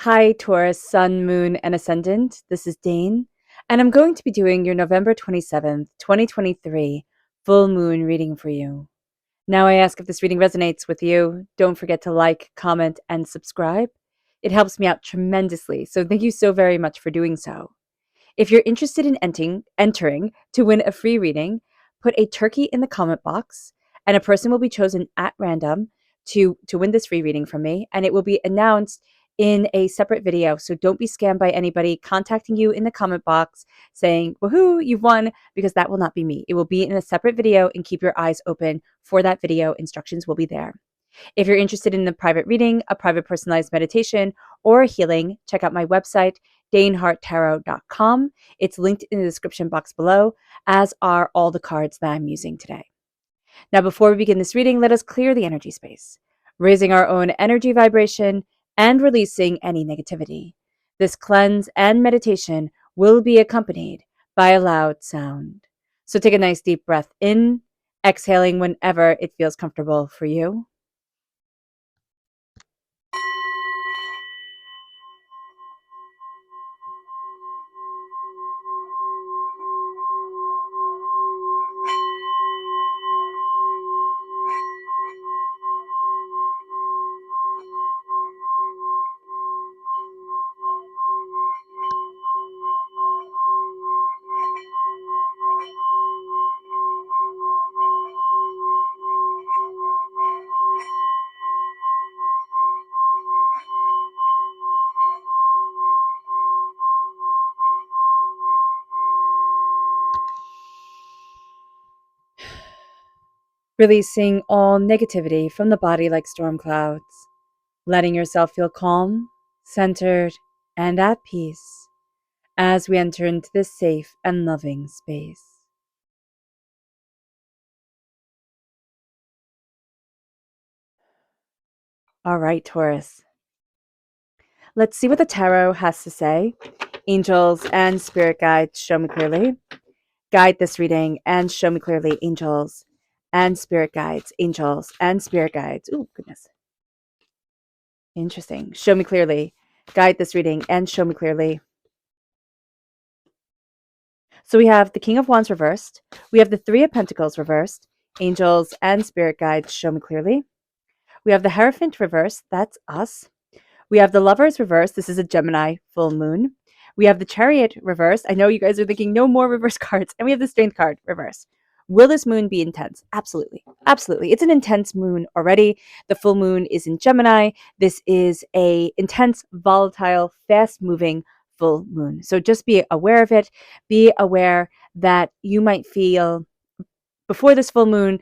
Hi, Taurus, Sun, Moon, and Ascendant. This is Dane, and I'm going to be doing your November 27th, 2023 full moon reading for you. Now, I ask if this reading resonates with you. Don't forget to like, comment, and subscribe. It helps me out tremendously, so thank you so very much for doing so. If you're interested in entering to win a free reading, put a turkey in the comment box, and a person will be chosen at random to win this free reading from me, and it will be announced in a separate video. So don't be scammed by anybody contacting you in the comment box saying, woohoo, you've won, because that will not be me. It will be in a separate video, and keep your eyes open for that video. Instructions will be there. If you're interested in a private reading, a private personalized meditation, or a healing, check out my website, daneharttarot.com. It's linked in the description box below, as are all the cards that I'm using today. Now, before we begin this reading, let us clear the energy space, raising our own energy vibration and releasing any negativity. This cleanse and meditation will be accompanied by a loud sound. So take a nice deep breath in, exhaling whenever it feels comfortable for you. Releasing all negativity from the body like storm clouds, letting yourself feel calm, centered, and at peace as we enter into this safe and loving space. All right, Taurus. Let's see what the tarot has to say. Angels and spirit guides, show me clearly. Guide this reading and show me clearly, angels and spirit guides, angels and spirit guides. Oh, goodness. Interesting. Show me clearly. Guide this reading and show me clearly. So we have the King of Wands reversed. We have the Three of Pentacles reversed. Angels and spirit guides, show me clearly. We have the Hierophant reversed. That's us. We have the Lovers reversed. This is a Gemini full moon. We have the Chariot reversed. I know you guys are thinking no more reverse cards. And we have the Strength card reversed. Will this moon be intense? Absolutely. Absolutely. It's an intense moon already. The full moon is in Gemini. This is a intense, volatile, fast-moving full moon. So just be aware of it. Be aware that you might feel before this full moon,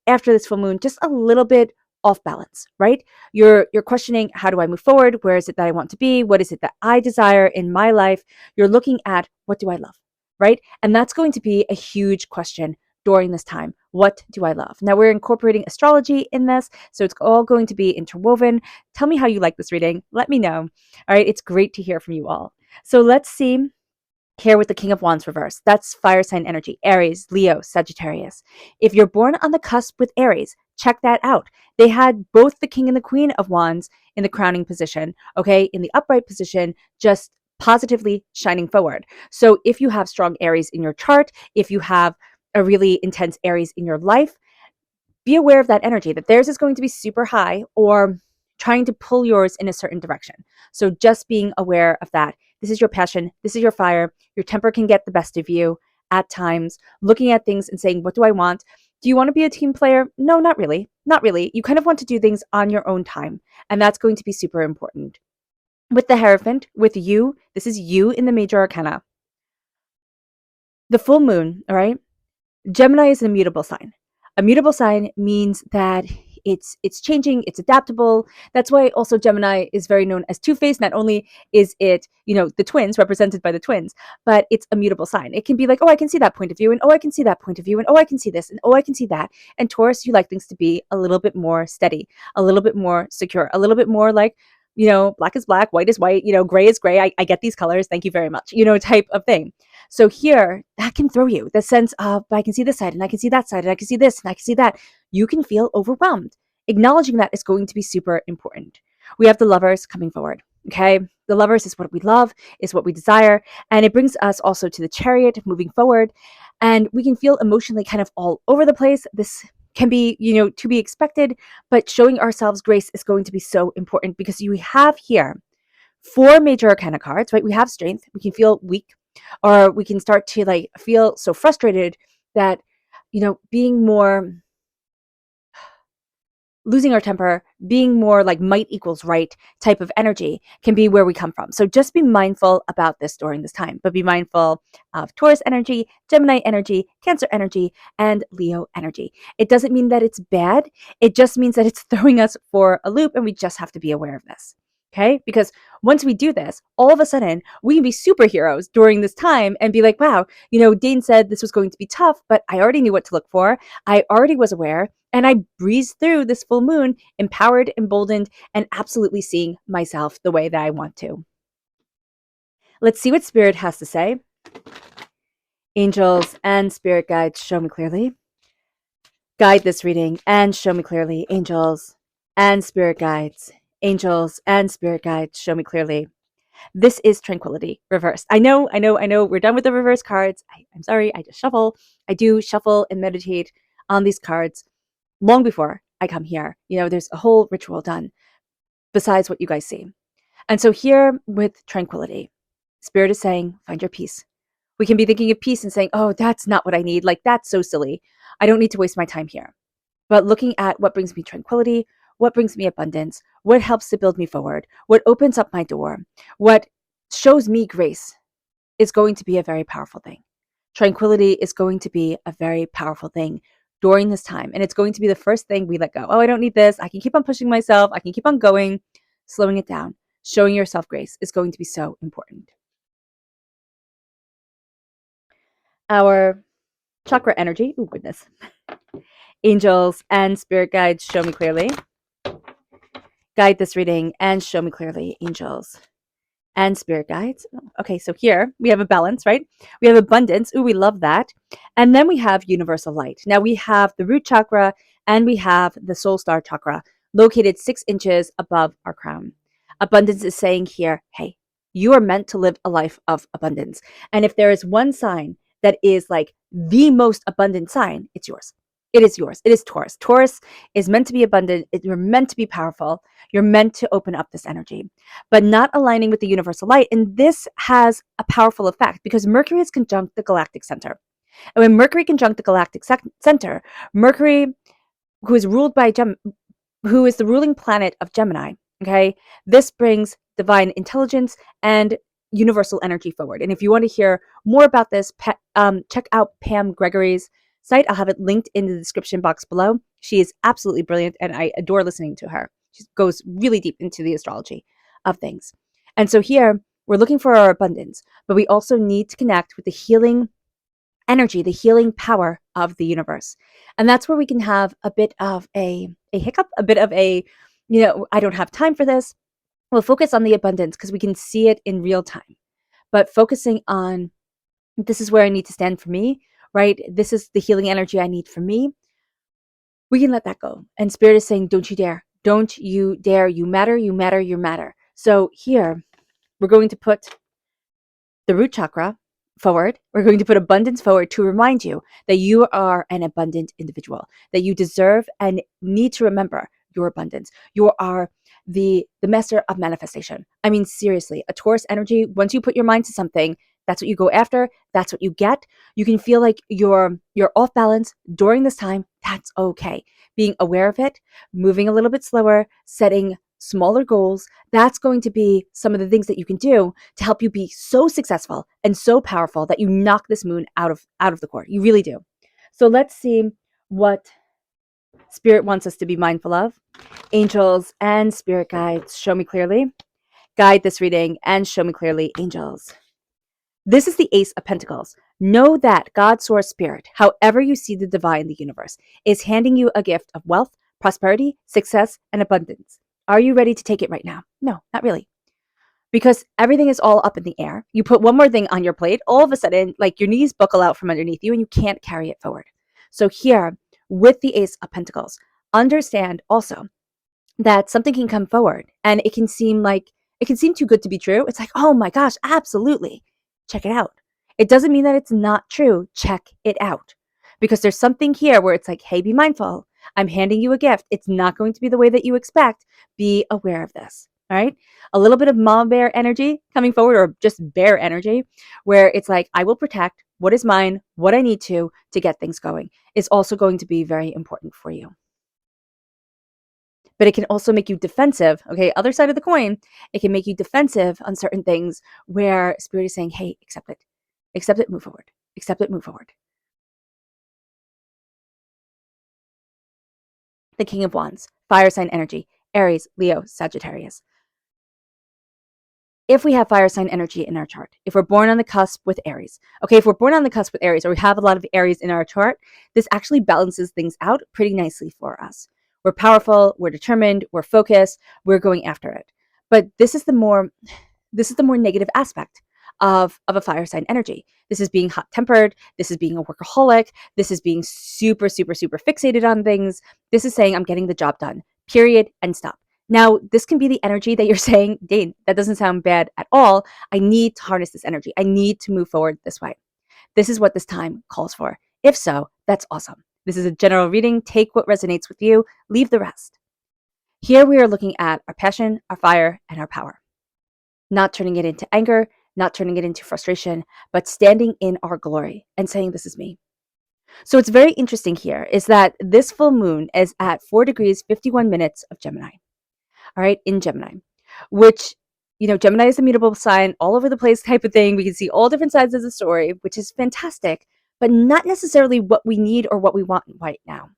after this full moon, just a little bit off balance, right? You're questioning, how do I move forward? Where is it that I want to be? What is it that I desire in my life? You're looking at, what do I love, right? And that's going to be a huge question during this time. What do I love? Now, we're incorporating astrology in this, so it's all going to be interwoven. Tell me how you like this reading. Let me know. All right, it's great to hear from you all. So let's see here with the King of Wands reversed. That's fire sign energy, Aries, Leo, Sagittarius. If you're born on the cusp with Aries, check that out. They had both the King and the Queen of Wands in the crowning position, okay, in the upright position, just positively shining forward. So if you have strong Aries in your chart, if you have a really intense Aries in your life, be aware of that energy, that theirs is going to be super high or trying to pull yours in a certain direction. So just being aware of that. This is your passion. This is your fire. Your temper can get the best of you at times, looking at things and saying, what do I want? Do you want to be a team player? No, not really. Not really. You kind of want to do things on your own time. And that's going to be super important. With the Hierophant, with you, this is you in the major arcana. The full moon, all right? Gemini is an immutable sign. A mutable sign means that it's changing, it's adaptable. That's why also Gemini is very known as two-faced. Not only is it, the twins represented by the twins, but it's a mutable sign. It can be like, oh, I can see that point of view, and oh, I can see that point of view, and oh, I can see this, and oh, I can see that. And Taurus, you like things to be a little bit more steady, a little bit more secure, a little bit more like, black is black, white is white, gray is gray. I get these colors. Thank you very much, type of thing. So here, that can throw you, the sense of, I can see this side, and I can see that side, and I can see this, and I can see that. You can feel overwhelmed. Acknowledging that is going to be super important. We have the Lovers coming forward. Okay. The lovers is what we love, is what we desire. And it brings us also to the chariot moving forward. And we can feel emotionally kind of all over the place. This can be, to be expected, but showing ourselves grace is going to be so important because you have here four major arcana cards, right? We have strength. We can feel weak, or we can start to like feel so frustrated that, being more losing our temper, being more like might equals right type of energy can be where we come from. So just be mindful about this during this time, but be mindful of Taurus energy, Gemini energy, Cancer energy, and Leo energy. It doesn't mean that it's bad. It just means that it's throwing us for a loop and we just have to be aware of this. Okay? Because once we do this, all of a sudden we can be superheroes during this time and be like, wow, Dane said this was going to be tough, but I already knew what to look for. I already was aware. And I breezed through this full moon, empowered, emboldened, and absolutely seeing myself the way that I want to. Let's see what Spirit has to say. Angels and Spirit guides, show me clearly. Guide this reading and show me clearly. Angels and Spirit guides. Angels and Spirit guides, show me clearly. This is Tranquility reversed. I know. We're done with the reverse cards. I'm sorry. I just shuffle. I do shuffle and meditate on these cards long before I come here. There's a whole ritual done besides what you guys see. And so here with Tranquility, Spirit is saying, find your peace. We can be thinking of peace and saying, oh, that's not what I need. Like, that's so silly. I don't need to waste my time here. But looking at what brings me tranquility, what brings me abundance, what helps to build me forward, what opens up my door, what shows me grace is going to be a very powerful thing. Tranquility is going to be a very powerful thing during this time. And it's going to be the first thing we let go. Oh, I don't need this. I can keep on pushing myself. I can keep on going. Slowing it down, showing yourself grace is going to be so important. Our chakra energy. Oh, goodness. Angels and spirit guides, show me clearly. Guide this reading and show me clearly, angels and spirit guides. Okay, so here we have a balance, right? We have abundance. Ooh, we love that. And then we have universal light. Now we have the root chakra and we have the soul star chakra located 6 inches above our crown. Abundance is saying here, hey, you are meant to live a life of abundance. And if there is one sign that is like the most abundant sign, it's yours. It is yours. It is Taurus. Taurus is meant to be abundant. You're meant to be powerful. You're meant to open up this energy, but not aligning with the universal light. And this has a powerful effect because Mercury is conjunct the galactic center. And when Mercury conjunct the galactic center, Mercury, who is ruled by who is the ruling planet of Gemini, okay, this brings divine intelligence and universal energy forward. And if you want to hear more about this, check out Pam Gregory's site. I'll have it linked in the description box below. She is absolutely brilliant, and I adore listening to her. She goes really deep into the astrology of things. And so here, we're looking for our abundance, but we also need to connect with the healing energy, the healing power of the universe. And that's where we can have a bit of a hiccup, a bit of a, I don't have time for this. We'll focus on the abundance because we can see it in real time. But focusing on this is where I need to stand for me, right? This is the healing energy I need for me. We can let that go. And Spirit is saying, don't you dare. Don't you dare. You matter, you matter, you matter. So here, we're going to put the root chakra forward. We're going to put abundance forward to remind you that you are an abundant individual, that you deserve and need to remember your abundance. You are the master of manifestation. I mean, seriously, a Taurus energy, once you put your mind to something, that's what you go after. That's what you get. You can feel like you're off balance during this time. That's okay. Being aware of it, moving a little bit slower, setting smaller goals, that's going to be some of the things that you can do to help you be so successful and so powerful that you knock this moon out of the court. You really do. So let's see what Spirit wants us to be mindful of. Angels and spirit guides, show me clearly. Guide this reading and show me clearly, angels. This is the Ace of Pentacles. Know that God, Source, Spirit, however you see the divine, the universe, is handing you a gift of wealth, prosperity, success, and abundance. Are you ready to take it right now? No, not really. Because everything is all up in the air. You put one more thing on your plate, all of a sudden, like your knees buckle out from underneath you and you can't carry it forward. So here, with the Ace of Pentacles, understand also that something can come forward and it can seem like It can seem too good to be true. It's like, oh my gosh, absolutely. Check it out. It doesn't mean that it's not true. Check it out. Because there's something here where it's like, hey, be mindful. I'm handing you a gift. It's not going to be the way that you expect. Be aware of this. All right. A little bit of mama bear energy coming forward, or just bear energy, where it's like, I will protect what is mine, what I need to get things going, is also going to be very important for you. But it can also make you defensive. Okay. Other side of the coin, it can make you defensive on certain things where spirit is saying, hey, accept it, move forward, accept it, move forward. The King of Wands, fire sign energy, Aries, Leo, Sagittarius. If we have fire sign energy in our chart, if we're born on the cusp with Aries, okay, if we're born on the cusp with Aries, or we have a lot of Aries in our chart, this actually balances things out pretty nicely for us. We're powerful, we're determined, we're focused, we're going after it. But this is the more negative aspect of a fire sign energy. This is being hot-tempered. This is being a workaholic. This is being super, super, super fixated on things. This is saying, I'm getting the job done, period, and stop. Now, this can be the energy that you're saying, Dane, that doesn't sound bad at all. I need to harness this energy. I need to move forward this way. This is what this time calls for. If so, that's awesome. This is a general reading. Take what resonates with you, leave the rest. Here we are looking at our passion, our fire, and our power. Not turning it into anger, not turning it into frustration, but standing in our glory and saying, this is me. So what's very interesting here is that this full moon is at 4 degrees, 51 minutes of Gemini. All right, in Gemini, which, Gemini is a mutable sign, all over the place type of thing. We can see all different sides of the story, which is fantastic, but not necessarily what we need or what we want right now.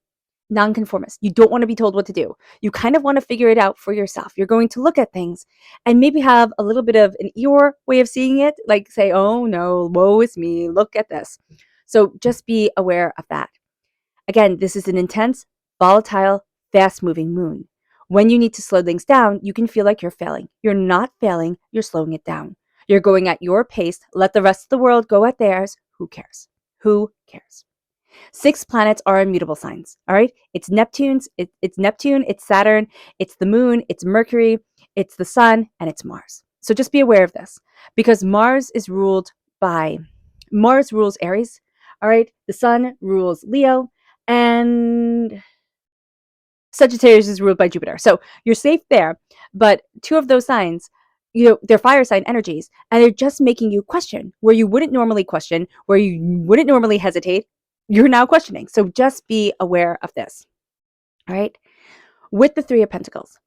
Nonconformist. You don't want to be told what to do. You kind of want to figure it out for yourself. You're going to look at things and maybe have a little bit of an Eeyore way of seeing it, like say, oh no, woe is me, look at this. So just be aware of that. Again, this is an intense, volatile, fast-moving moon. When you need to slow things down, you can feel like you're failing. You're not failing, you're slowing it down. You're going at your pace. Let the rest of the world go at theirs. Who cares? Who cares? 6 planets are immutable signs. All right. It's Neptune, it's Saturn, it's the moon, it's Mercury, it's the sun, and it's Mars. So just be aware of this, because Mars rules Aries. All right. The sun rules Leo, and Sagittarius is ruled by Jupiter. So you're safe there. But 2 of those signs, they're fire sign energies, and they're just making you question where you wouldn't normally question, where you wouldn't normally hesitate. You're now questioning. So just be aware of this. All right. With the 3 of Pentacles,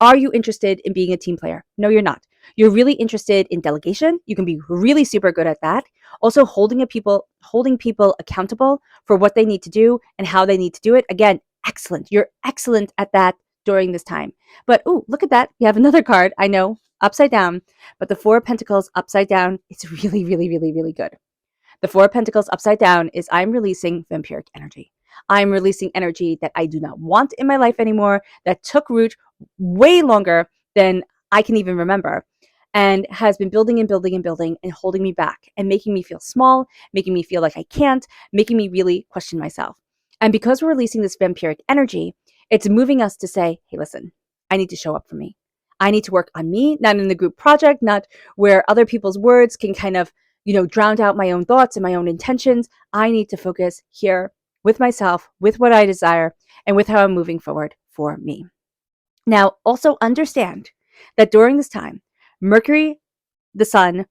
are you interested in being a team player? No, you're not. You're really interested in delegation. You can be really super good at that. Also, holding people accountable for what they need to do and how they need to do it. Again, excellent. You're excellent at that during this time. But look at that. You have another card. I know, upside down, but the 4 of Pentacles upside down, it's really, really, really, really good. The 4 of Pentacles upside down is I'm releasing vampiric energy. I'm releasing energy that I do not want in my life anymore, that took root way longer than I can even remember, and has been building and building and building and holding me back and making me feel small, making me feel like I can't, making me really question myself. And because we're releasing this vampiric energy, it's moving us to say, hey, listen, I need to show up for me. I need to work on me, not in the group project, not where other people's words can kind of, drown out my own thoughts and my own intentions. I need to focus here with myself, with what I desire, and with how I'm moving forward for me. Now, also understand that during this time, Mercury, the Sun,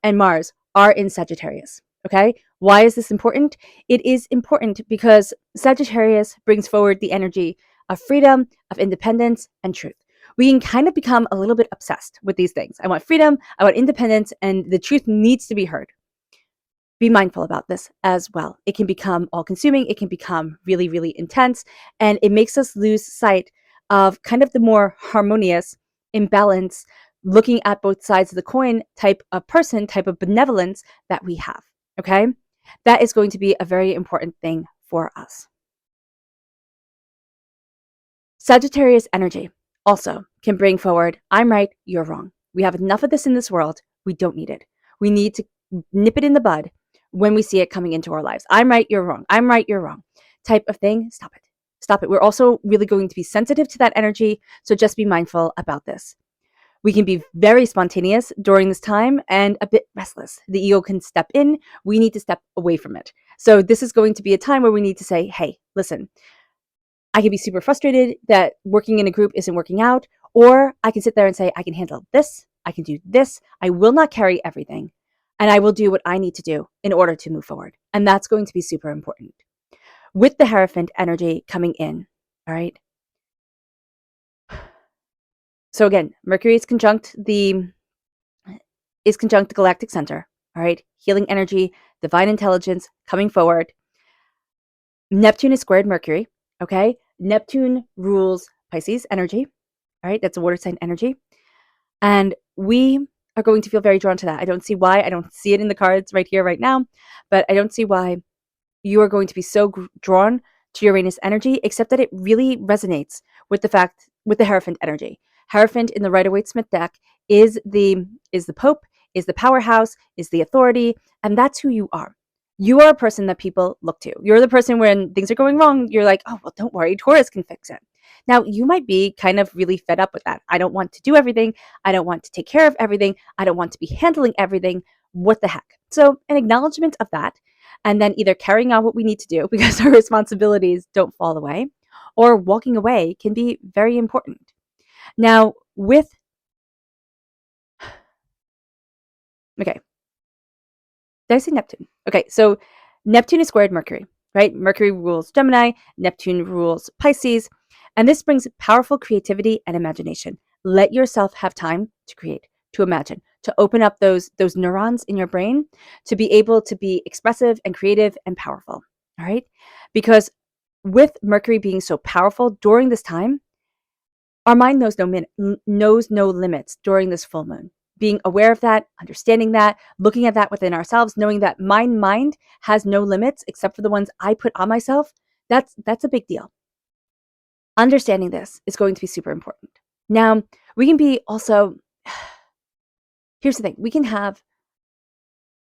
and Mars are in Sagittarius. Okay? Why is this important? It is important because Sagittarius brings forward the energy of freedom, of independence, and truth. We can kind of become a little bit obsessed with these things. I want freedom, I want independence, and the truth needs to be heard. Be mindful about this as well. It can become all-consuming, it can become really, really intense, and it makes us lose sight of kind of the more harmonious, imbalance, looking at both sides of the coin type of person, type of benevolence that we have, okay? That is going to be a very important thing for us. Sagittarius energy also can bring forward, I'm right, you're wrong. We have enough of this in this world. We don't need it. We need to nip it in the bud when we see it coming into our lives. I'm right, you're wrong. I'm right, you're wrong. Type of thing. Stop it. Stop it. We're also really going to be sensitive to that energy. So just be mindful about this. We can be very spontaneous during this time and a bit restless. The ego can step in. We need to step away from it. So this is going to be a time where we need to say, hey, listen, I can be super frustrated that working in a group isn't working out, or I can sit there and say, I can handle this. I can do this. I will not carry everything. And I will do what I need to do in order to move forward. And that's going to be super important. With the Hierophant energy coming in, all right? So again, Mercury is conjunct the galactic center, all right? Healing energy, divine intelligence coming forward. Neptune is squared Mercury, okay? Neptune rules Pisces energy, all right? That's a water sign energy. And we are going to feel very drawn to that. I don't see why. I don't see it in the cards right here, right now, but I don't see why you are going to be so drawn to Uranus energy, except that it really resonates with the Hierophant energy. Hierophant in the Rider-Waite-Smith deck is the Pope, is the powerhouse, is the authority, and that's who you are. You are a person that people look to. You're the person when things are going wrong, you're like, oh, well, don't worry, Taurus can fix it. Now, you might be kind of really fed up with that. I don't want to do everything. I don't want to take care of everything. I don't want to be handling everything. What the heck? So an acknowledgement of that, and then either carrying on what we need to do because our responsibilities don't fall away, or walking away can be very important. Now, okay, did I say Neptune? Okay, so Neptune is squared Mercury, right? Mercury rules Gemini, Neptune rules Pisces, and this brings powerful creativity and imagination. Let yourself have time to create, to imagine, to open up those neurons in your brain to be able to be expressive and creative and powerful, all right? Because with Mercury being so powerful during this time, our mind knows no limits during this full moon. Being aware of that, understanding that, looking at that within ourselves, knowing that my mind has no limits except for the ones I put on myself, that's a big deal. Understanding this is going to be super important. Now, we can be also, here's the thing, we can have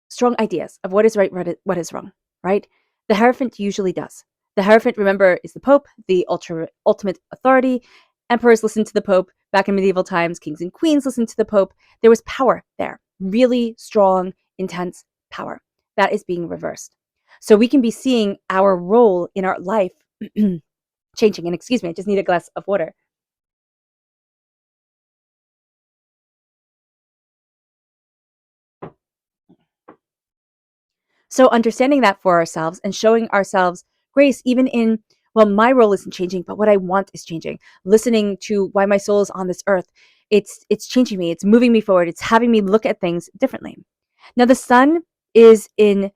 strong ideas of what is right, what is wrong, right? The Hierophant usually does. The Hierophant, remember, is the Pope, the ultimate authority. Emperors listened to the Pope. Back in medieval times, kings and queens listened to the Pope. There was power there, really strong, intense power. That is being reversed. So we can be seeing our role in our life changing. And excuse me, I just need a glass of water. So understanding that for ourselves and showing ourselves grace, even in, well, my role isn't changing, but what I want is changing. Listening to why my soul is on this earth, it's changing me. It's moving me forward. It's having me look at things differently. Now the sun is in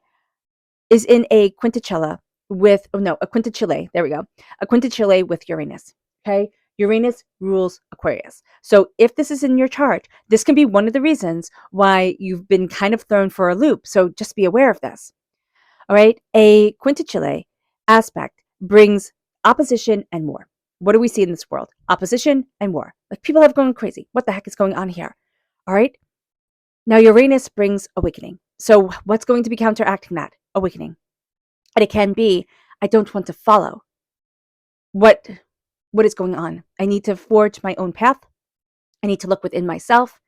a quinticilla with, a quinticille. There we go. A quinticille with Uranus. Okay. Uranus rules Aquarius. So if this is in your chart, this can be one of the reasons why you've been kind of thrown for a loop. So just be aware of this. All right. A quinticille aspect brings opposition and war. What do we see in this world? Opposition and war. Like people have gone crazy. What the heck is going on here? All right. Now Uranus brings awakening. So what's going to be counteracting that? Awakening. And it can be, I don't want to follow what is going on. I need to forge my own path. I need to look within myself,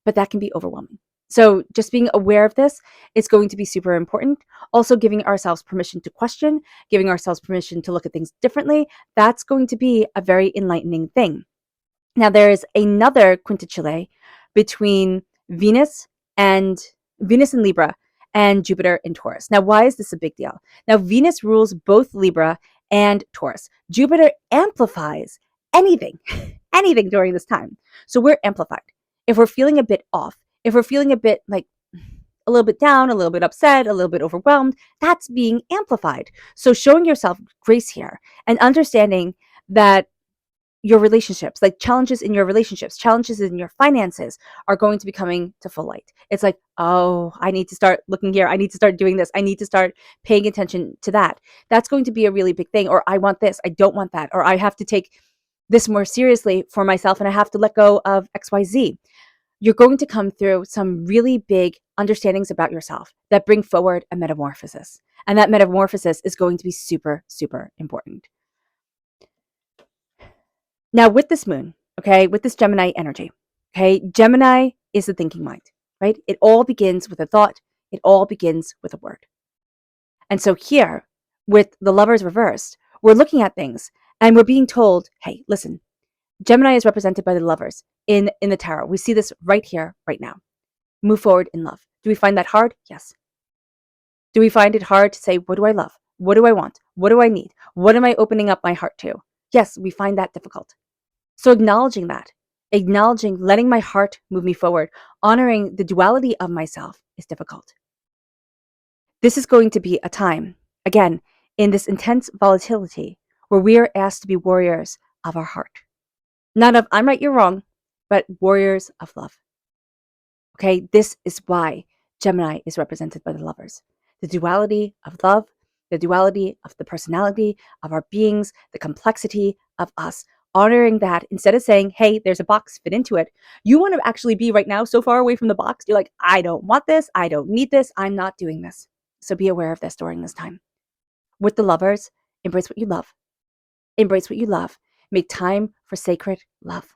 but that can be overwhelming. So just being aware of this is going to be super important. Also giving ourselves permission to question, giving ourselves permission to look at things differently. That's going to be a very enlightening thing. Now there is another quinticille between Venus and Libra and Jupiter in Taurus. Now, why is this a big deal? Now, Venus rules both Libra and Taurus. Jupiter amplifies anything during this time. So we're amplified. If we're feeling a bit off, if we're feeling a bit like a little bit down, a little bit upset, a little bit overwhelmed, that's being amplified. So showing yourself grace here and understanding that your relationships, like challenges in your relationships, challenges in your finances are going to be coming to full light. It's like, oh, I need to start looking here. I need to start doing this. I need to start paying attention to that. That's going to be a really big thing. Or I want this. I don't want that. Or I have to take this more seriously for myself and I have to let go of XYZ. You're going to come through some really big understandings about yourself that bring forward a metamorphosis. And that metamorphosis is going to be super, super important. Now with this moon, okay, with this Gemini energy, Okay, Gemini is the thinking mind, right? It all begins with a thought. It all begins with a word. And so here, with the Lovers reversed, we're looking at things and we're being told, hey, listen, Gemini is represented by the Lovers in the tarot. We see this right here, right now. Move forward in love. Do we find that hard? Yes. Do we find it hard to say, what do I love? What do I want? What do I need? What am I opening up my heart to? Yes, we find that difficult. So acknowledging that, acknowledging, letting my heart move me forward, honoring the duality of myself is difficult. This is going to be a time, again, in this intense volatility where we are asked to be warriors of our heart. Not of I'm right, you're wrong, but warriors of love. Okay, this is why Gemini is represented by the Lovers. The duality of love, the duality of the personality of our beings, the complexity of us. Honoring that instead of saying, hey, there's a box, fit into it. You want to actually be right now so far away from the box. You're like, I don't want this. I don't need this. I'm not doing this. So be aware of this during this time. With the Lovers, embrace what you love. Embrace what you love. Make time for sacred love.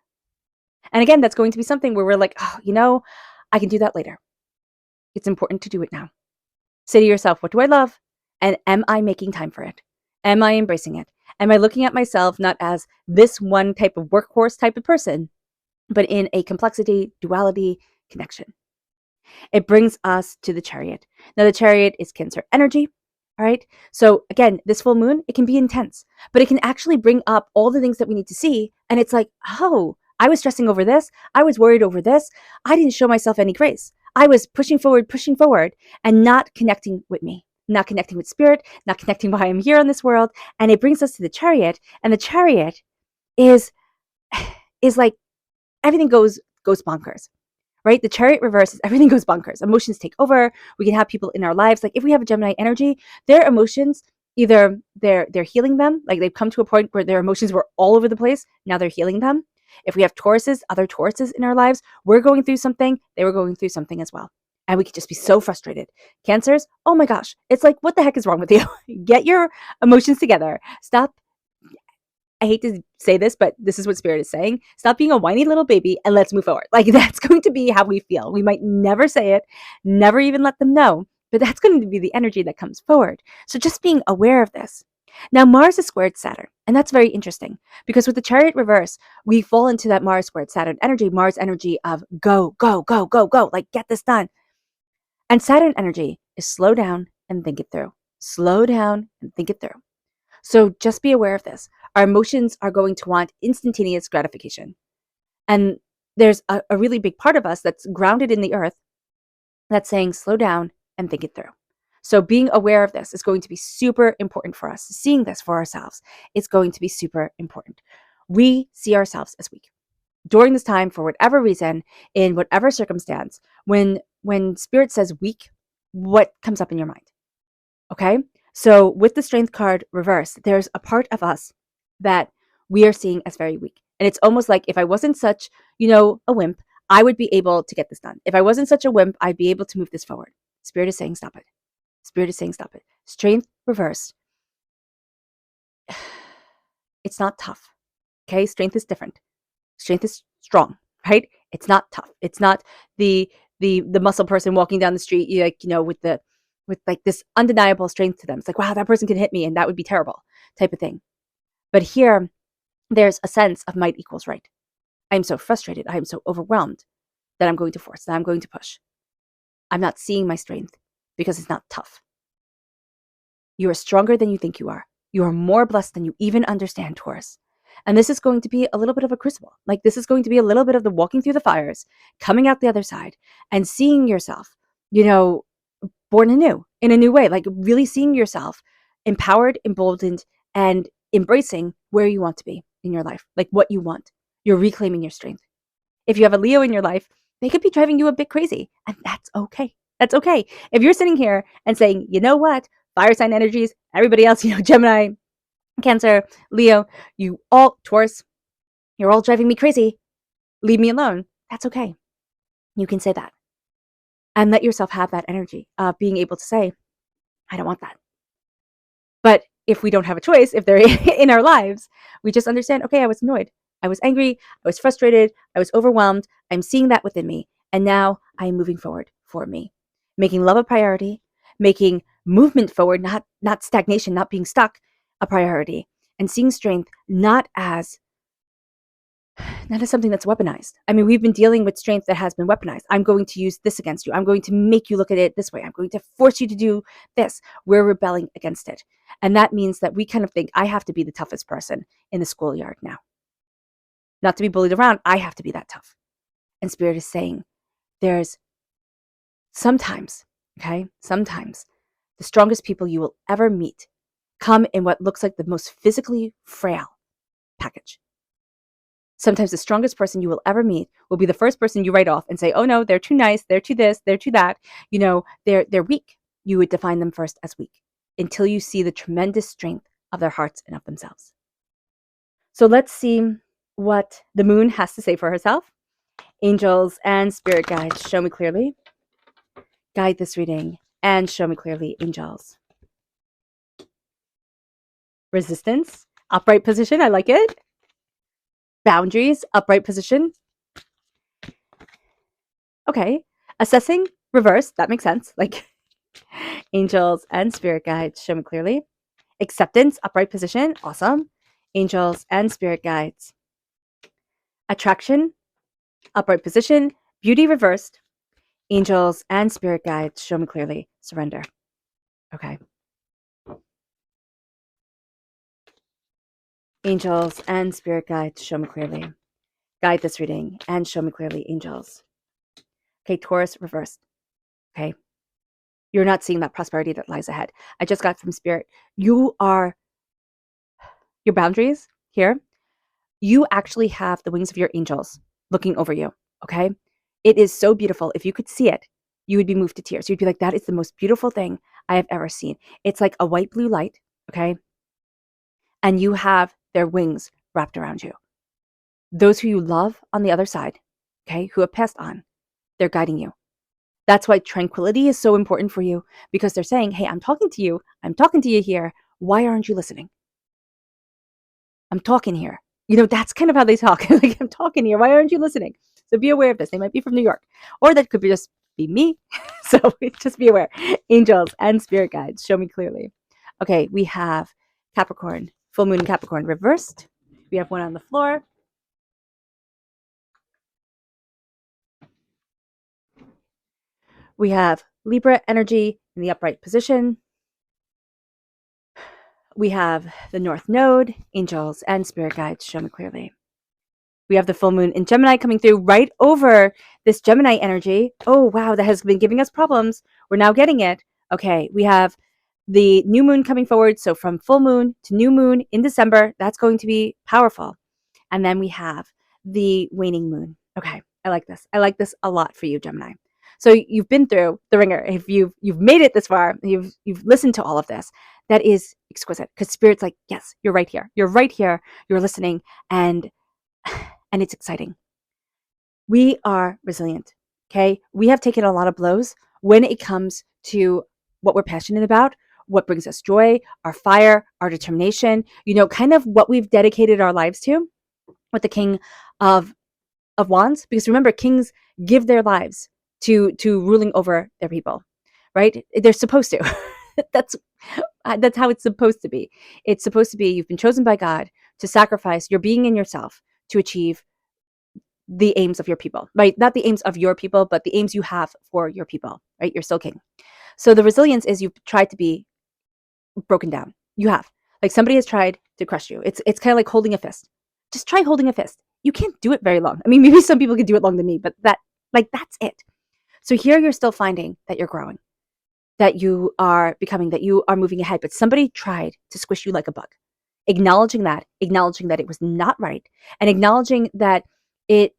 And again, that's going to be something where we're like, oh, I can do that later. It's important to do it now. Say to yourself, what do I love? And am I making time for it? Am I embracing it? Am I looking at myself not as this one type of workhorse type of person, but in a complexity, duality, connection? It brings us to the Chariot. Now, the Chariot is Cancer energy. All right. So again, this full moon, it can be intense, but it can actually bring up all the things that we need to see. And it's like, oh, I was stressing over this. I was worried over this. I didn't show myself any grace. I was pushing forward, and not connecting with me, not connecting with spirit, not connecting why I'm here on this world. And it brings us to the Chariot. And the Chariot is like everything goes bonkers. Right? The Chariot reverse is everything goes bonkers. Emotions take over. We can have people in our lives. Like if we have a Gemini energy, their emotions, either they're healing them, like they've come to a point where their emotions were all over the place. Now they're healing them. If we have other Tauruses in our lives, we're going through something. They were going through something as well. And we could just be so frustrated. Cancers, oh my gosh. It's like, what the heck is wrong with you? Get your emotions together. Stop. I hate to say this, but this is what Spirit is saying. Stop being a whiny little baby and let's move forward. Like that's going to be how we feel. We might never say it, never even let them know, but that's going to be the energy that comes forward. So just being aware of this. Now, Mars is squared Saturn, and that's very interesting because with the Chariot reverse, we fall into that Mars squared Saturn energy, Mars energy of go, go, go, go, go, like get this done. And Saturn energy is slow down and think it through. Slow down and think it through. So just be aware of this. Our emotions are going to want instantaneous gratification. And there's a really big part of us that's grounded in the earth that's saying, slow down and think it through. So being aware of this is going to be super important for us. Seeing this for ourselves is going to be super important. We see ourselves as weak. During this time, for whatever reason, in whatever circumstance, when Spirit says weak, what comes up in your mind? Okay? So with the Strength card reversed, there's a part of us that we are seeing as very weak. And it's almost like if I wasn't such, a wimp, I would be able to get this done. If I wasn't such a wimp, I'd be able to move this forward. Spirit is saying, stop it. Spirit is saying, stop it. Strength reversed. It's not tough. Okay? Strength is different. Strength is strong, right? It's not tough. It's not the muscle person walking down the street, with like this undeniable strength to them. It's like, wow, that person can hit me and that would be terrible type of thing. But here, there's a sense of might equals right. I am so frustrated. I am so overwhelmed that I'm going to force, that I'm going to push. I'm not seeing my strength because it's not tough. You are stronger than you think you are. You are more blessed than you even understand, Taurus. And this is going to be a little bit of a crucible. Like this is going to be a little bit of the walking through the fires, coming out the other side and seeing yourself, born anew, in a new way, like really seeing yourself empowered, emboldened, and embracing where you want to be in your life, like what you want. You're reclaiming your strength. If you have a Leo in your life, they could be driving you a bit crazy, and that's okay. That's okay. If you're sitting here and saying, you know what, fire sign energies, everybody else, Gemini, Cancer, Leo, Taurus, you're all driving me crazy. Leave me alone. That's okay. You can say that. And let yourself have that energy of being able to say, I don't want that. But if we don't have a choice, if they're in our lives, we just understand, okay, I was annoyed. I was angry, I was frustrated, I was overwhelmed. I'm seeing that within me. And now I am moving forward for me, making love a priority, making movement forward, not stagnation, not being stuck, a priority, and seeing strength not as something that's weaponized. I mean, we've been dealing with strength that has been weaponized. I'm going to use this against you. I'm going to make you look at it this way. I'm going to force you to do this. We're rebelling against it. And that means that we kind of think, I have to be the toughest person in the schoolyard now. Not to be bullied around, I have to be that tough. And Spirit is saying, there's sometimes the strongest people you will ever meet come in what looks like the most physically frail package. Sometimes the strongest person you will ever meet will be the first person you write off and say, oh no, they're too nice, they're too this, they're too that. They're weak. You would define them first as weak until you see the tremendous strength of their hearts and of themselves. So let's see what the moon has to say for herself. Angels and spirit guides, show me clearly. Guide this reading and show me clearly, angels. Resistance, upright position, I like it. Boundaries, upright position. Okay. Assessing, reverse, that makes sense. Like angels and spirit guides, show me clearly. Acceptance, upright position, awesome. Angels and spirit guides. Attraction, upright position. Beauty, reversed. Angels and spirit guides, show me clearly. Surrender. Okay. Angels and spirit guides, show me clearly. Guide this reading and show me clearly, angels. Okay, Taurus, reversed. Okay. You're not seeing that prosperity that lies ahead. I just got from spirit. Your boundaries here, you actually have the wings of your angels looking over you. Okay. It is so beautiful. If you could see it, you would be moved to tears. You'd be like, that is the most beautiful thing I have ever seen. It's like a white blue light. Okay. And you have their wings wrapped around you. Those who you love on the other side, okay, who have passed on, they're guiding you. That's why tranquility is so important for you, because they're saying, hey, I'm talking to you here. Why aren't you listening? I'm talking here. That's kind of how they talk. Like, I'm talking here. Why aren't you listening? So be aware of this. They might be from New York, or that could be just be me. So just be aware. Angels and spirit guides, show me clearly. Okay, we have Capricorn, full moon in Capricorn reversed. We have one on the floor. We have Libra energy in the upright position. We have the North Node, angels and spirit guides, show me clearly. We have the full moon in Gemini coming through right over this Gemini energy. Oh, wow, that has been giving us problems. We're now getting it. Okay, we have the new moon coming forward. So from full moon to new moon in December, that's going to be powerful. And then we have the waning moon. Okay, I like this. I like this a lot for you, Gemini. So you've been through the ringer. If you've made it this far, you've listened to all of this. That is exquisite, because Spirit's like, yes, you're right here. You're right here. You're listening, and it's exciting. We are resilient. Okay, we have taken a lot of blows when it comes to what we're passionate about, what brings us joy, our fire, our determination. Kind of what we've dedicated our lives to. With the King of Wands, because remember, kings give their lives to ruling over their people, right? They're supposed to. that's how it's supposed to be. It's supposed to be, you've been chosen by God to sacrifice your being and yourself to achieve the aims of your people, right? Not the aims of your people, but the aims you have for your people, right? You're still king. So the resilience is, you've tried to be broken down. You have. Like, somebody has tried to crush you. It's kind of like holding a fist. Just try holding a fist. You can't do it very long. I mean, maybe some people can do it longer than me, but that's it. So here you're still finding that you're growing, that you are becoming, that you are moving ahead, but somebody tried to squish you like a bug. Acknowledging that it was not right, and acknowledging that it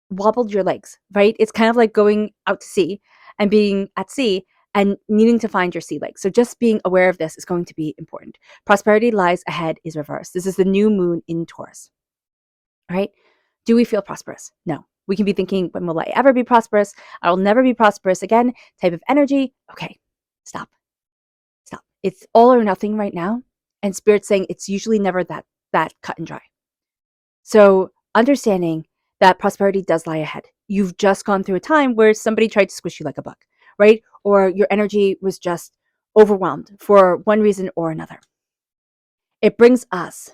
wobbled your legs, right? It's kind of like going out to sea and being at sea and needing to find your sea legs. So just being aware of this is going to be important. Prosperity lies ahead is reversed. This is the new moon in Taurus. All right. Do we feel prosperous? No. We can be thinking, when will I ever be prosperous? I will never be prosperous again. Type of energy. Okay. Stop. It's all or nothing right now. And Spirit's saying it's usually never that cut and dry. So understanding that prosperity does lie ahead. You've just gone through a time where somebody tried to squish you like a bug, right? Or your energy was just overwhelmed for one reason or another. It brings us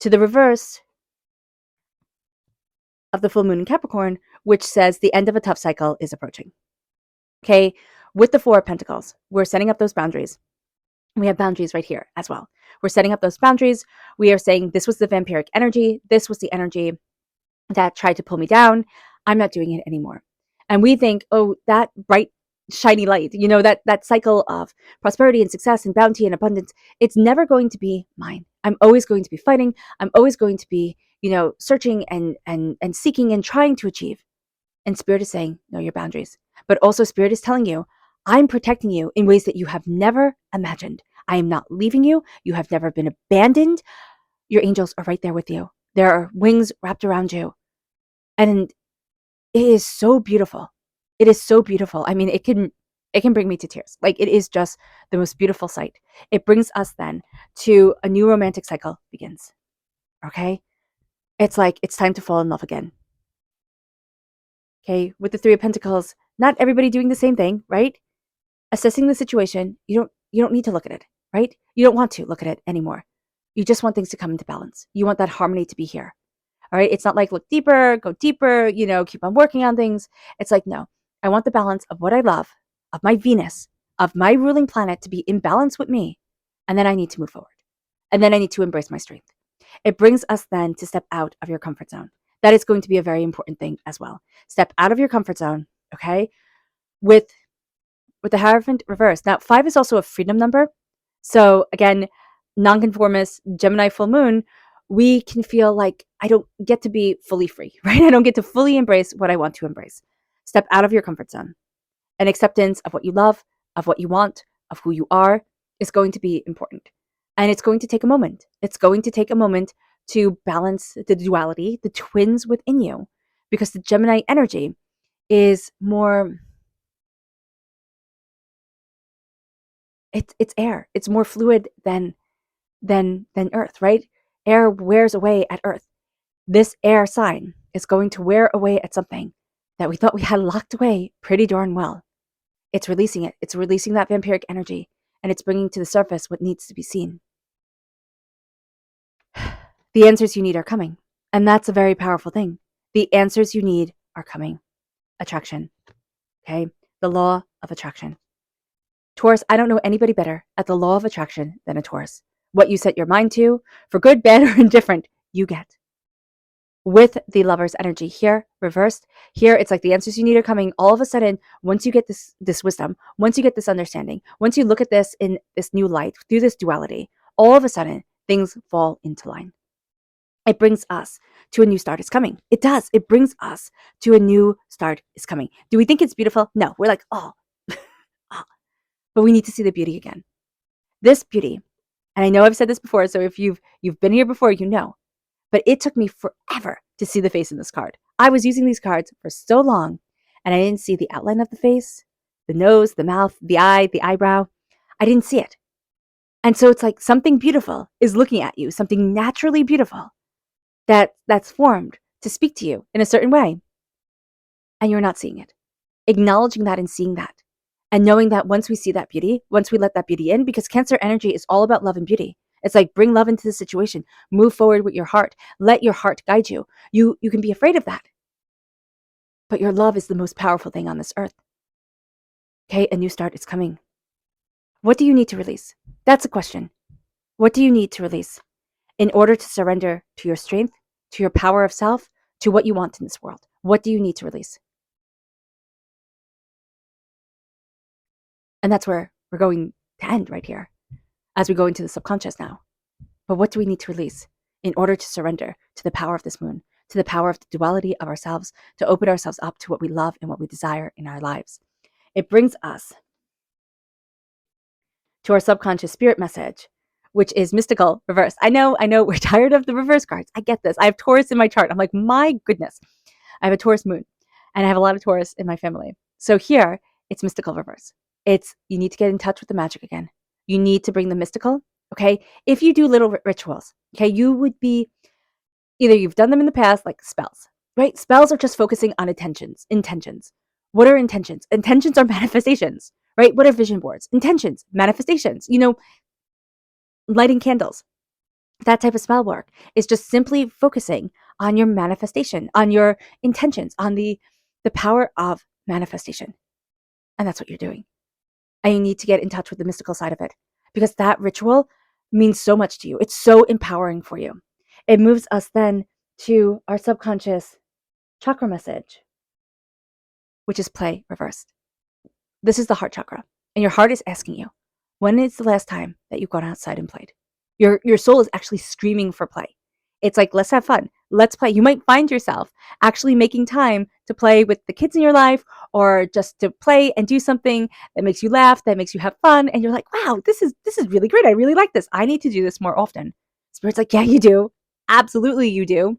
to the reverse of the full moon in Capricorn, which says the end of a tough cycle is approaching. Okay, with the Four of Pentacles, we're setting up those boundaries. We have boundaries right here as well. We're setting up those boundaries. We are saying this was the vampiric energy. This was the energy that tried to pull me down. I'm not doing it anymore. And we think, oh, that bright, shiny light, that cycle of prosperity and success and bounty and abundance, it's never going to be mine. I'm always going to be fighting. I'm always going to be, searching and seeking and trying to achieve. And Spirit is saying, know your boundaries. But also Spirit is telling you, I'm protecting you in ways that you have never imagined. I am not leaving you. You have never been abandoned. Your angels are right there with you. There are wings wrapped around you. And it is so beautiful. It is so beautiful. I mean, it can bring me to tears. Like, it is just the most beautiful sight. It brings us then to a new romantic cycle begins. Okay? It's like it's time to fall in love again. Okay, with the Three of Pentacles, not everybody doing the same thing, right? Assessing the situation, you don't need to look at it, right? You don't want to look at it anymore. You just want things to come into balance. You want that harmony to be here. All right? It's not like look deeper, go deeper, keep on working on things. It's like, no, I want the balance of what I love, of my Venus, of my ruling planet to be in balance with me. And then I need to move forward. And then I need to embrace my strength. It brings us then to step out of your comfort zone. That is going to be a very important thing as well. Step out of your comfort zone, okay? With the Hierophant reverse. Now, 5 is also a freedom number. So again, nonconformist, Gemini full moon, we can feel like I don't get to be fully free, right? I don't get to fully embrace what I want to embrace. Step out of your comfort zone. An acceptance of what you love, of what you want, of who you are is going to be important. And it's going to take a moment. It's going to take a moment to balance the duality, the twins within you, because the Gemini energy is more, it's air. It's more fluid than Earth, right? Air wears away at Earth. This air sign is going to wear away at something that we thought we had locked away pretty darn well. It's releasing it. It's releasing that vampiric energy, and it's bringing to the surface what needs to be seen. The answers you need are coming. And that's a very powerful thing. The answers you need are coming. Attraction. Okay? The law of attraction. Taurus, I don't know anybody better at the law of attraction than a Taurus. What you set your mind to, for good, bad, or indifferent, you get. With the Lover's energy here, reversed, here it's like the answers you need are coming all of a sudden. Once you get this wisdom, once you get this understanding, once you look at this in this new light, through this duality, all of a sudden, things fall into line. It brings us to a new start is coming. It does. It brings us to a new start is coming. Do we think it's beautiful? No. We're like, oh, oh. But we need to see the beauty again. This beauty, and I know I've said this before, so if you've been here before, you know, but it took me forever to see the face in this card. I was using these cards for so long, and I didn't see the outline of the face, the nose, the mouth, the eye, the eyebrow. I didn't see it. And so it's like something beautiful is looking at you, something naturally beautiful that's formed to speak to you in a certain way, and you're not seeing it. Acknowledging that and seeing that, and knowing that once we see that beauty, once we let that beauty in, because Cancer energy is all about love and beauty. It's like bring love into the situation, move forward with your heart, let your heart guide you. You can be afraid of that, but your love is the most powerful thing on this earth. Okay, a new start is coming. What do you need to release? That's a question. What do you need to release in order to surrender to your strength, to your power of self, to what you want in this world? What do you need to release? And that's where we're going to end right here as we go into the subconscious now. But what do we need to release in order to surrender to the power of this moon, to the power of the duality of ourselves, to open ourselves up to what we love and what we desire in our lives? It brings us to our subconscious spirit message, which is mystical reverse. I know we're tired of the reverse cards. I get this. I have Taurus in my chart. I'm like, my goodness. I have a Taurus moon and I have a lot of Taurus in my family. So here it's mystical reverse. It's you need to get in touch with the magic again. You need to bring the mystical. Okay. If you do little rituals, okay, you would be Either you've done them in the past, like spells, right? Spells are just focusing on intentions. What are intentions? Intentions are manifestations, right? What are vision boards? Intentions, manifestations. Lighting candles, that type of spell work is just simply focusing on your manifestation, on your intentions, on the power of manifestation. And that's what you're doing. And you need to get in touch with the mystical side of it, because that ritual means so much to you. It's so empowering for you. It moves us then to our subconscious chakra message, which is play reversed. This is the heart chakra. And your heart is asking you, when is the last time that you've gone outside and played? Your soul is actually screaming for play. It's like, let's have fun. Let's play. You might find yourself actually making time to play with the kids in your life, or just to play and do something that makes you laugh, that makes you have fun. And you're like, wow, this is really great. I really like this. I need to do this more often. Spirit's like, yeah, you do. Absolutely, you do.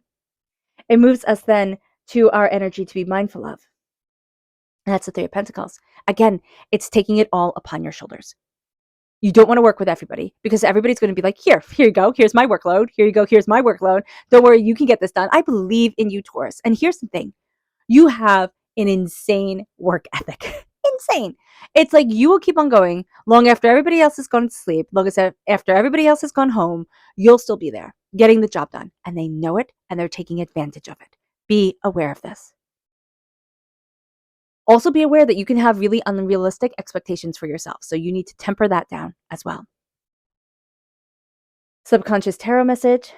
It moves us then to our energy to be mindful of. And that's the Three of Pentacles. Again, it's taking it all upon your shoulders. You don't want to work with everybody, because everybody's going to be like, here you go. Here's my workload. Here you go. Here's my workload. Don't worry. You can get this done. I believe in you, Taurus. And here's the thing. You have an insane work ethic. Insane. It's like you will keep on going long after everybody else has gone to sleep, long as after everybody else has gone home, you'll still be there getting the job done. And they know it, and they're taking advantage of it. Be aware of this. Also be aware that you can have really unrealistic expectations for yourself. So you need to temper that down as well. Subconscious tarot message,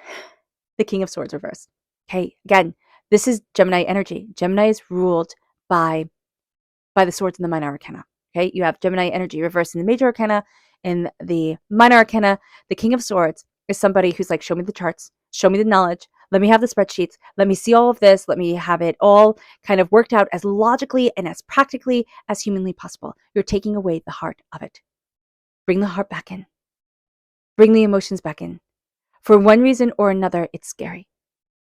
the King of Swords reversed. Okay, again, this is Gemini energy. Gemini is ruled by the swords in the minor arcana. Okay, you have Gemini energy reversed in the major arcana. In the minor arcana, the King of Swords is somebody who's like, show me the charts, show me the knowledge, let me have the spreadsheets, let me see all of this, let me have it all kind of worked out as logically and as practically as humanly possible. You're taking away the heart of it. Bring the heart back in. Bring the emotions back in. For one reason or another, it's scary.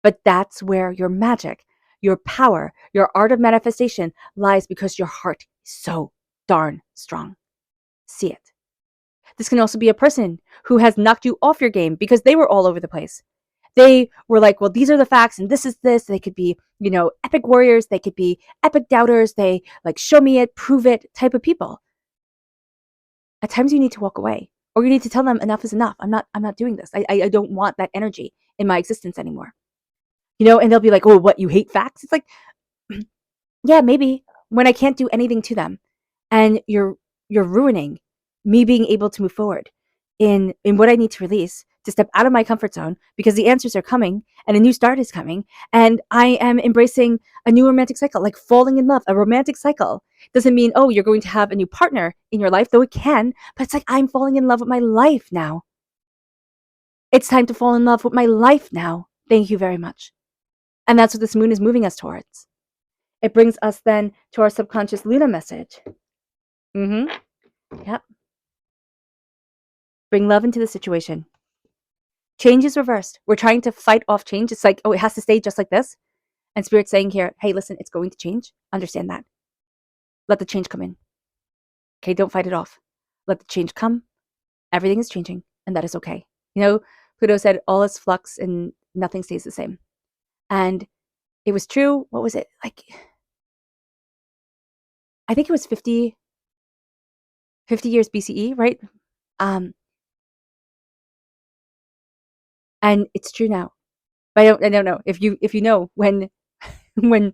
But that's where your magic, your power, your art of manifestation lies, because your heart is so darn strong. See it. This can also be a person who has knocked you off your game because they were all over the place. They were like, well, these are the facts and this is this. They could be, epic warriors. They could be epic doubters. They like, show me it, prove it type of people. At times you need to walk away, or you need to tell them enough is enough. I'm not doing this. I don't want that energy in my existence anymore. And they'll be like, oh, what, you hate facts? It's like, yeah, maybe, when I can't do anything to them, and you're ruining me being able to move forward in what I need to release, to step out of my comfort zone, because the answers are coming and a new start is coming, and I am embracing a new romantic cycle, like falling in love. A romantic cycle doesn't mean, oh, you're going to have a new partner in your life, though it can, but it's like, I'm falling in love with my life now. It's time to fall in love with my life now. Thank you very much. And that's what this moon is moving us towards. It brings us then to our subconscious Luna message. Yep. Bring love into the situation. Change is reversed. We're trying to fight off change. It's like, oh, it has to stay just like this. And Spirit's saying here, hey, listen, it's going to change. Understand that. Let the change come in. Okay, don't fight it off. Let the change come. Everything is changing, and that is okay. Pluto said all is flux and nothing stays the same. And it was true. What was it? Like, I think it was 50 years BCE, right? And it's true now. But I don't know if you know when when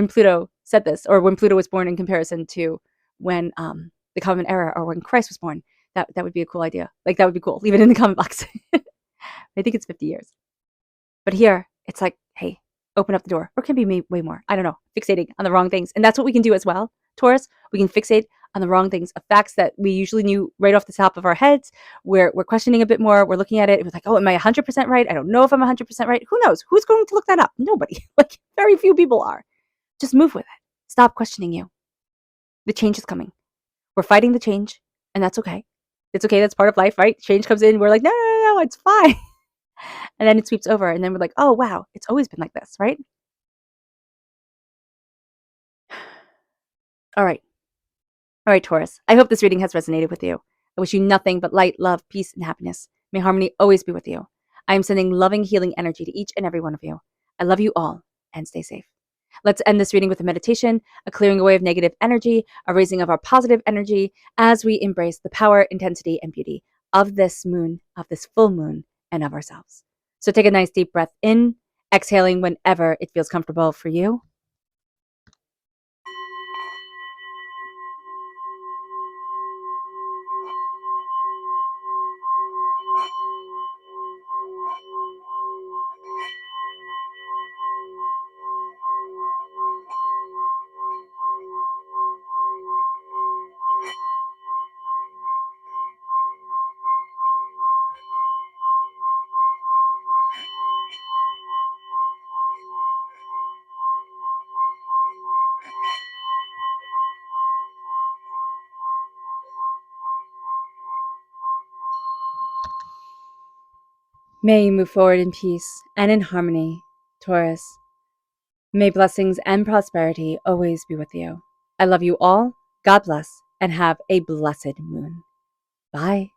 Pluto said this, or when Pluto was born in comparison to when the Common Era, or when Christ was born. That would be a cool idea. Like, that would be cool. Leave it in the comment box. I think it's 50 years. But here, it's like, hey, open up the door. Or it can be way more. I don't know. Fixating on the wrong things. And that's what we can do as well, Taurus. We can fixate on the wrong things, of facts that we usually knew right off the top of our heads. We're questioning a bit more. We're looking at it. It was like, oh, am I 100% right? I don't know if I'm 100% right. Who knows? Who's going to look that up? Nobody. Like, very few people are. Just move with it. Stop questioning you. The change is coming. We're fighting the change, and that's okay. It's okay. That's part of life, right? Change comes in. We're like, no, it's fine. And then it sweeps over, and then we're like, oh, wow, it's always been like this, right? All right, Taurus. I hope this reading has resonated with you. I wish you nothing but light, love, peace, and happiness. May harmony always be with you. I am sending loving, healing energy to each and every one of you. I love you all, and stay safe. Let's end this reading with a meditation, a clearing away of negative energy, a raising of our positive energy as we embrace the power, intensity, and beauty of this moon, of this full moon, and of ourselves. So take a nice deep breath in, exhaling whenever it feels comfortable for you. May you move forward in peace and in harmony, Taurus. May blessings and prosperity always be with you. I love you all. God bless, and have a blessed moon. Bye.